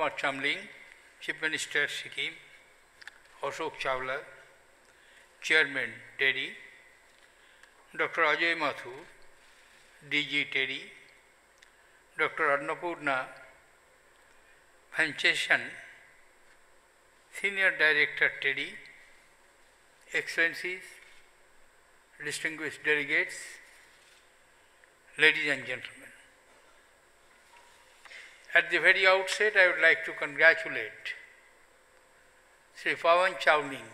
Kumar Chamling, Chief Minister Sikkim, Ashok Chawla, Chairman TEDI, Dr. Ajay Mathur, DG TEDI, Dr. Annapurna Phanchesan, Senior Director TEDI, Excellencies, distinguished delegates, ladies and gentlemen. At the very outset, I would like to congratulate Shri Pawan Chawning,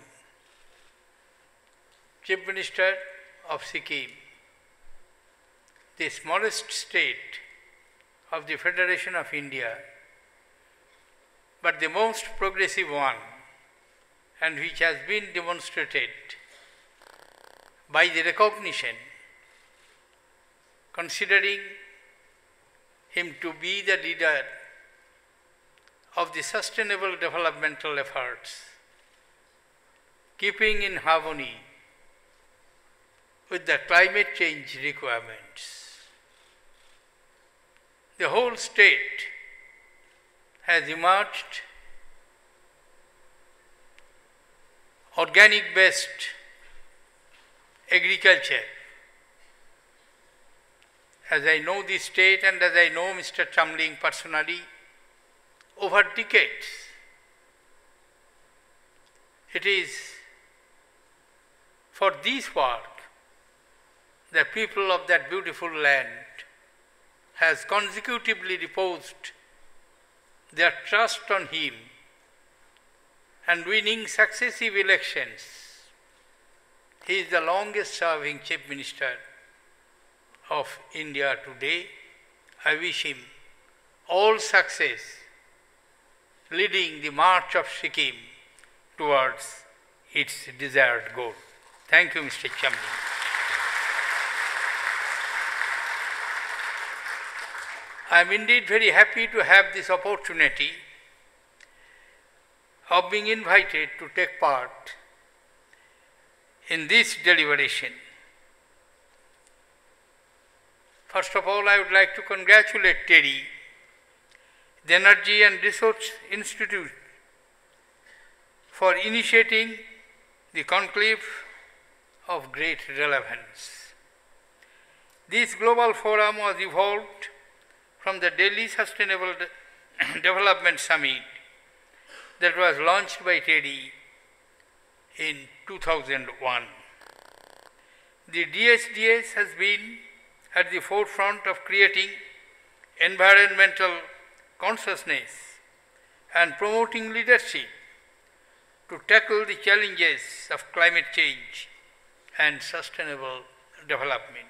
Chief Minister of Sikkim, the smallest state of the Federation of India, but the most progressive one, and which has been demonstrated by the recognition, considering him to be the leader of the sustainable developmental efforts, keeping in harmony with the climate change requirements. The whole state has emerged organic-based agriculture. As I know the state and as I know Mr. Chamling personally, over decades, it is for this work the people of that beautiful land has consecutively reposed their trust on him, and winning successive elections. He is the longest serving Chief Minister of India today. I wish him all success leading the march of Sikkim towards its desired goal. Thank you, Mr. Chamling. I am indeed very happy to have this opportunity of being invited to take part in this deliberation. First of all, I would like to congratulate TEDI, the Energy and Resource Institute, for initiating the conclave of great relevance. This global forum was evolved from the Delhi Sustainable Development Summit that was launched by TEDI in 2001. The WSDS has been at the forefront of creating environmental consciousness and promoting leadership to tackle the challenges of climate change and sustainable development.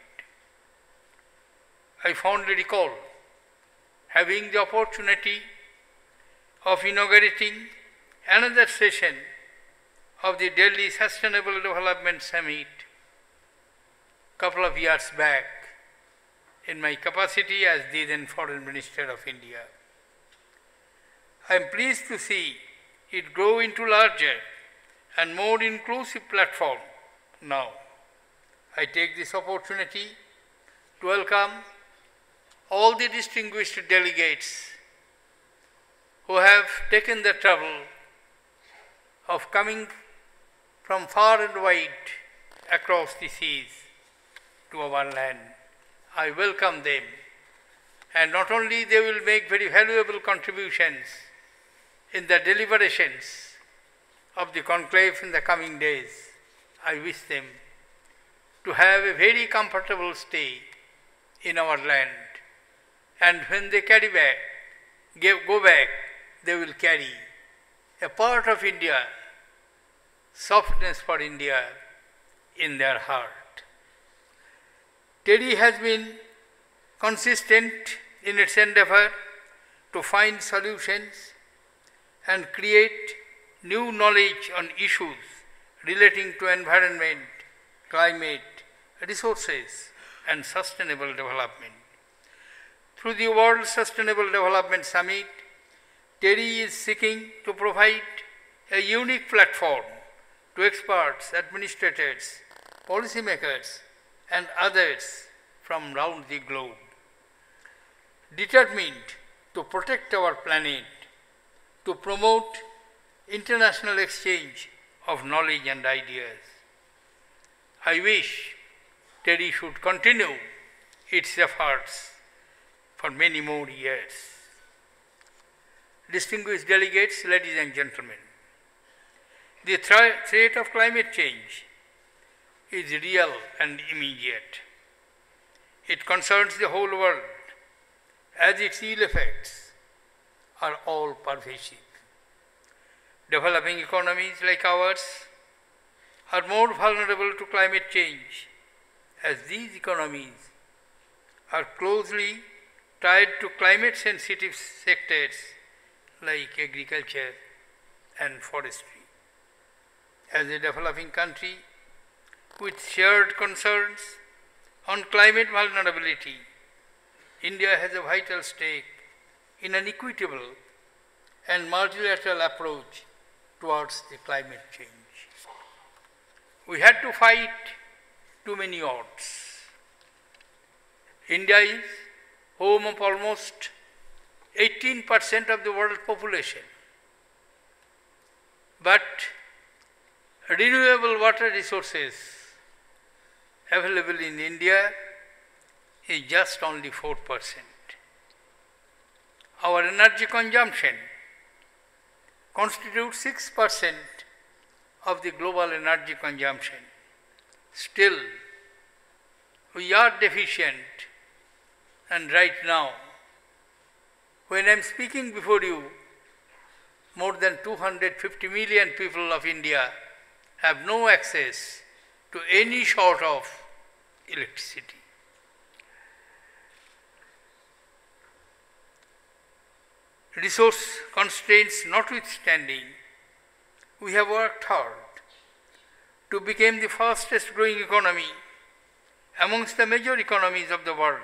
I fondly recall having the opportunity of inaugurating another session of the Delhi Sustainable Development Summit a couple of years back in my capacity as the then Foreign Minister of India. I am pleased to see it grow into larger and more inclusive platform now. I take this opportunity to welcome all the distinguished delegates who have taken the trouble of coming from far and wide across the seas to our land. I welcome them, and not only they will make very valuable contributions in the deliberations of the conclave in the coming days, I wish them to have a very comfortable stay in our land, and when they go back, they will carry a part of India, softness for India in their heart. TEDI has been consistent in its endeavor to find solutions and create new knowledge on issues relating to environment, climate, resources, and sustainable development. Through the World Sustainable Development Summit, TEDI is seeking to provide a unique platform to experts, administrators, policymakers, and others from around the globe. Determined to protect our planet to promote international exchange of knowledge and ideas. I wish TEDI should continue its efforts for many more years. Distinguished delegates, ladies and gentlemen, the threat of climate change is real and immediate. It concerns the whole world, as its ill effects are all pervasive. Developing economies like ours are more vulnerable to climate change, as these economies are closely tied to climate-sensitive sectors like agriculture and forestry. As a developing country with shared concerns on climate vulnerability, India has a vital stake in an equitable and multilateral approach towards the climate change. We had to fight too many odds. India is home of almost 18% of the world population, but renewable water resources available in India is just only 4%. Our energy consumption constitutes 6% of the global energy consumption. Still, we are deficient, and right now, when I am speaking before you, more than 250 million people of India have no access to any sort of electricity. Resource constraints notwithstanding, we have worked hard to become the fastest growing economy amongst the major economies of the world.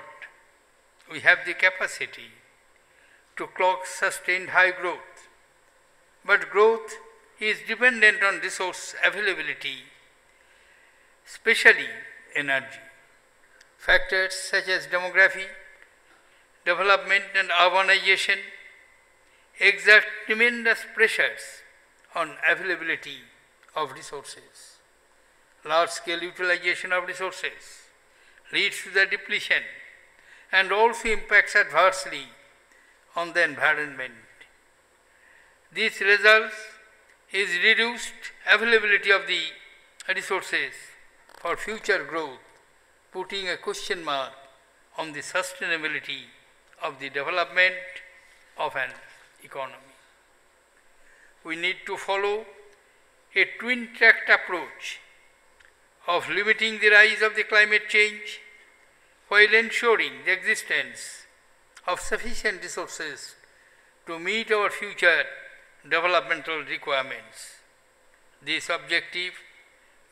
We have the capacity to clock sustained high growth, but growth is dependent on resource availability, especially energy. Factors such as demography, development and urbanization exert tremendous pressures on availability of resources. Large-scale utilization of resources leads to the depletion and also impacts adversely on the environment. This results is reduced availability of the resources for future growth, putting a question mark on the sustainability of the development of an economy. We need to follow a twin-tracked approach of limiting the rise of the climate change while ensuring the existence of sufficient resources to meet our future developmental requirements. This objective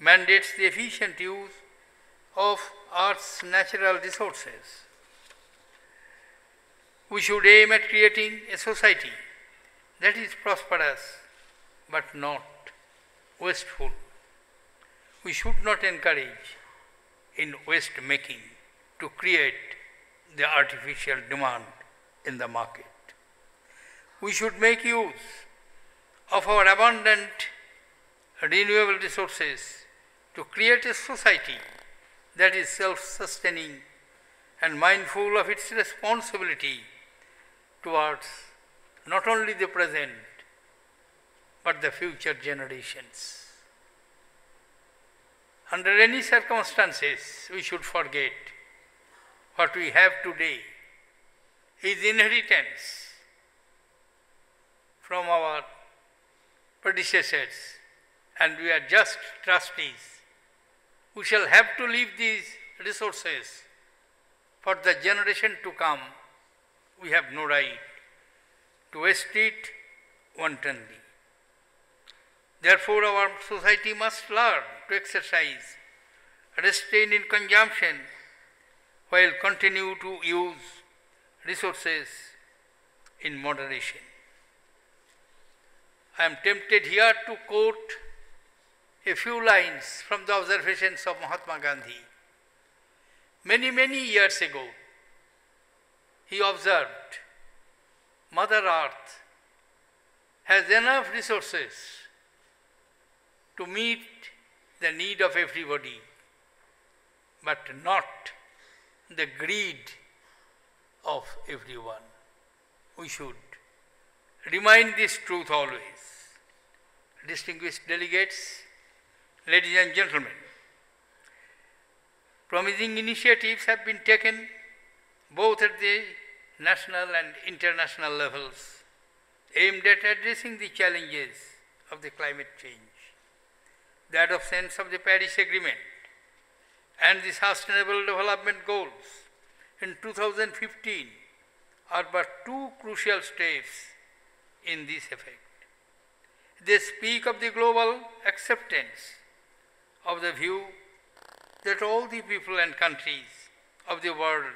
mandates the efficient use of Earth's natural resources. We should aim at creating a society that is prosperous but not wasteful. We should not encourage in waste making to create the artificial demand in the market. We should make use of our abundant renewable resources to create a society that is self-sustaining and mindful of its responsibility towards not only the present but the future generations. Under any circumstances, we should forget what we have today is inheritance from our predecessors, and we are just trustees. We shall have to leave these resources for the generation to come. We have no right to waste it wantonly. Therefore, our society must learn to exercise restraint in consumption while continue to use resources in moderation. I am tempted here to quote a few lines from the observations of Mahatma Gandhi. Many years ago, he observed, Mother Earth has enough resources to meet the need of everybody, but not the greed of everyone. We should remind this truth always. Distinguished delegates, ladies and gentlemen, promising initiatives have been taken both at the national and international levels aimed at addressing the challenges of the climate change. The adoption of the Paris Agreement and the Sustainable Development Goals in 2015 are but two crucial steps in this effect. They speak of the global acceptance of the view that all the people and countries of the world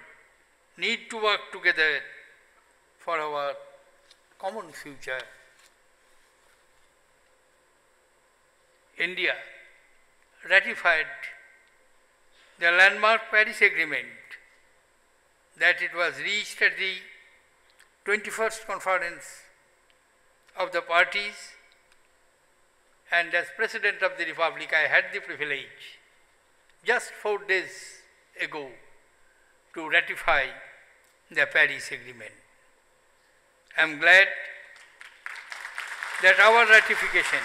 need to work together for our common future. India ratified the landmark Paris Agreement that it was reached at the 21st Conference of the Parties, and as President of the Republic I had the privilege just 4 days ago to ratify the Paris Agreement. I am glad that our ratification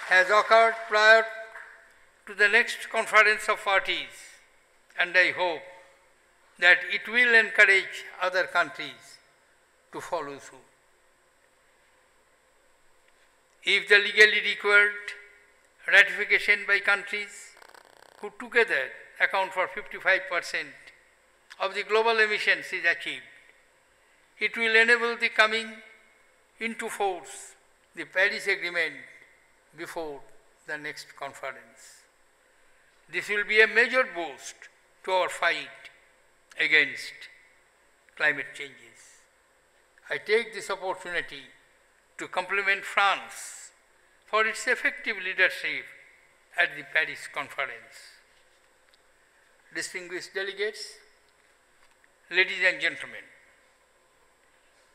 has occurred prior to the next Conference of Parties, and I hope that it will encourage other countries to follow suit. If the legally required ratification by countries who together account for 55% of the global emissions is achieved, it will enable the coming into force the Paris Agreement before the next conference. This will be a major boost to our fight against climate changes. I take this opportunity to compliment France for its effective leadership at the Paris Conference. Distinguished delegates, ladies and gentlemen,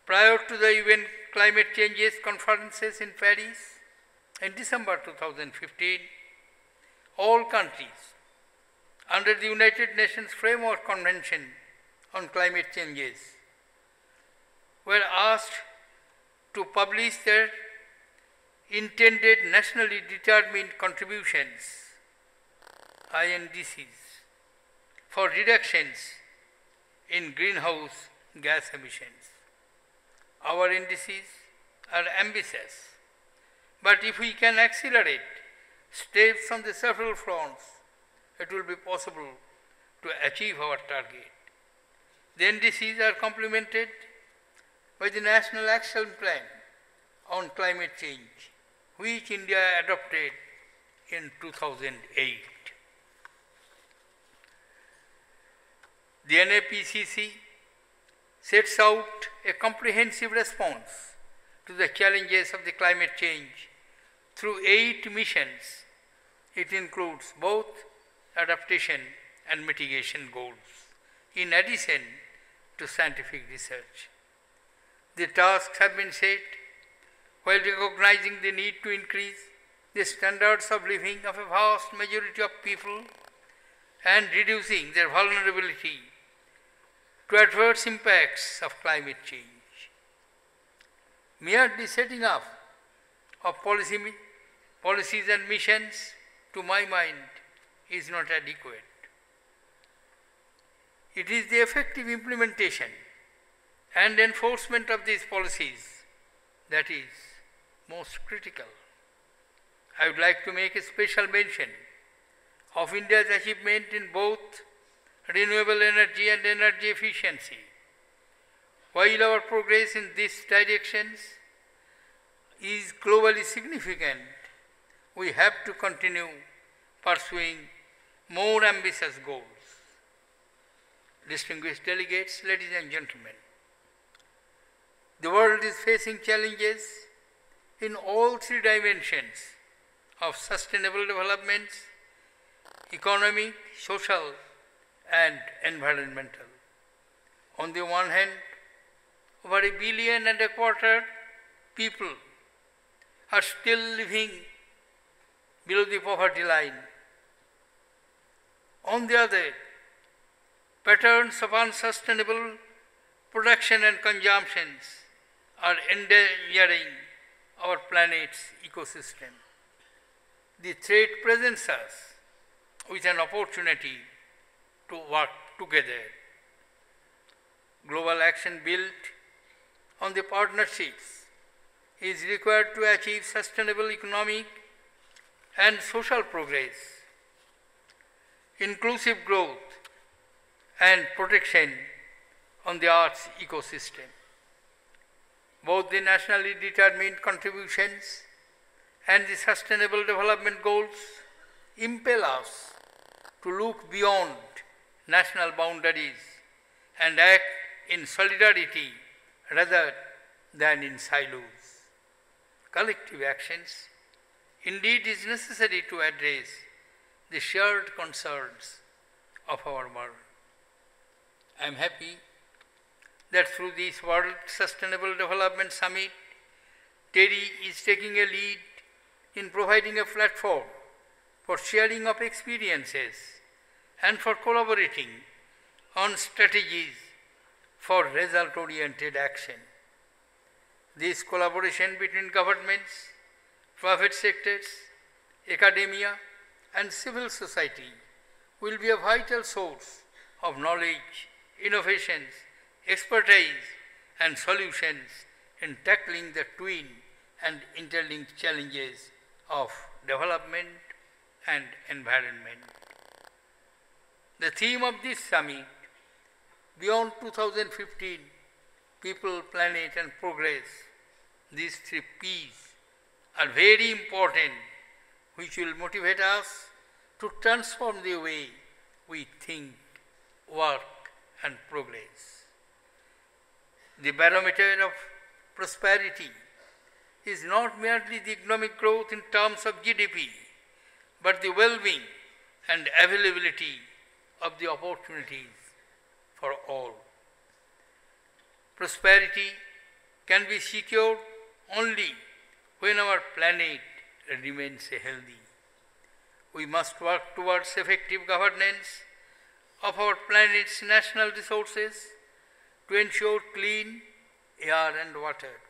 prior to the UN climate changes conferences in Paris in December 2015, all countries under the United Nations Framework Convention on Climate Changes were asked to publish their intended nationally determined contributions, INDCs, for reductions in greenhouse gas emissions. Our indices are ambitious, but if we can accelerate steps on the several fronts, it will be possible to achieve our target. The indices are complemented by the National Action Plan on Climate Change, which India adopted in 2008. The NAPCC sets out a comprehensive response to the challenges of the climate change through 8 missions. It includes both adaptation and mitigation goals, in addition to scientific research. The tasks have been set while recognizing the need to increase the standards of living of a vast majority of people and reducing their vulnerability to adverse impacts of climate change. Merely setting up of policies and missions, to my mind, is not adequate. It is the effective implementation and enforcement of these policies that is most critical. I would like to make a special mention of India's achievement in both renewable energy and energy efficiency. While our progress in these directions is globally significant, we have to continue pursuing more ambitious goals. Distinguished delegates, ladies and gentlemen, the world is facing challenges in all 3 dimensions of sustainable development: economic, social, and environmental. On the one hand, over 1.25 billion people are still living below the poverty line. On the other, patterns of unsustainable production and consumptions are endangering our planet's ecosystem. The threat presents us with an opportunity to work together. Global action built on the partnerships is required to achieve sustainable economic and social progress, inclusive growth and protection on the Earth's ecosystem. Both the nationally determined contributions and the Sustainable Development Goals impel us to look beyond national boundaries and act in solidarity rather than in silos. Collective actions indeed is necessary to address the shared concerns of our world. I am happy that through this World Sustainable Development Summit, TERI is taking a lead in providing a platform for sharing of experiences and for collaborating on strategies for result-oriented action. This collaboration between governments, private sectors, academia, and civil society will be a vital source of knowledge, innovations, expertise, and solutions in tackling the twin and interlinked challenges of development and environment. The theme of this summit, Beyond 2015, People, Planet, and Progress, these 3 P's are very important, which will motivate us to transform the way we think, work, and progress. The barometer of prosperity is not merely the economic growth in terms of GDP, but the well-being and availability of the opportunities for all. Prosperity can be secured only when our planet remains healthy. We must work towards effective governance of our planet's national resources to ensure clean air and water.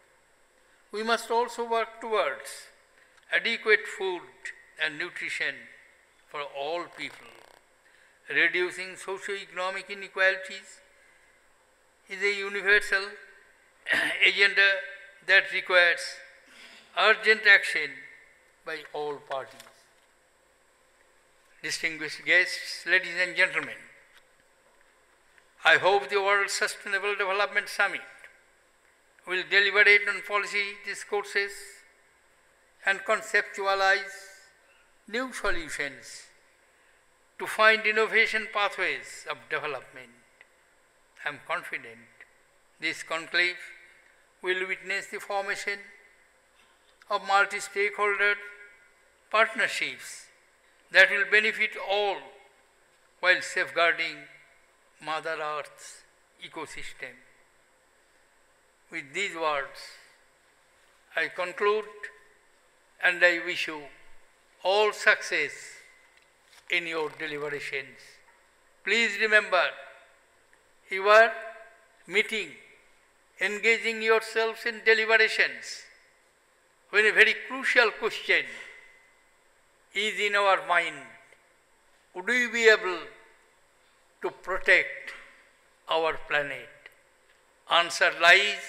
We must also work towards adequate food and nutrition for all people. Reducing socio-economic inequalities is a universal agenda that requires urgent action by all parties. Distinguished guests, ladies and gentlemen, I hope the World Sustainable Development Summit will deliberate on policy discourses and conceptualize new solutions to find innovation pathways of development. I am confident this conclave will witness the formation of multi-stakeholder partnerships that will benefit all while safeguarding Mother Earth's ecosystem. With these words, I conclude and I wish you all success in your deliberations. Please remember, you are meeting, engaging yourselves in deliberations when a very crucial question is in our mind. Would we be able to protect our planet? Answer lies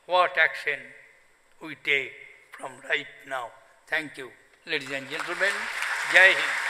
what action we take from right now. Thank you, ladies and gentlemen. Jai Hind.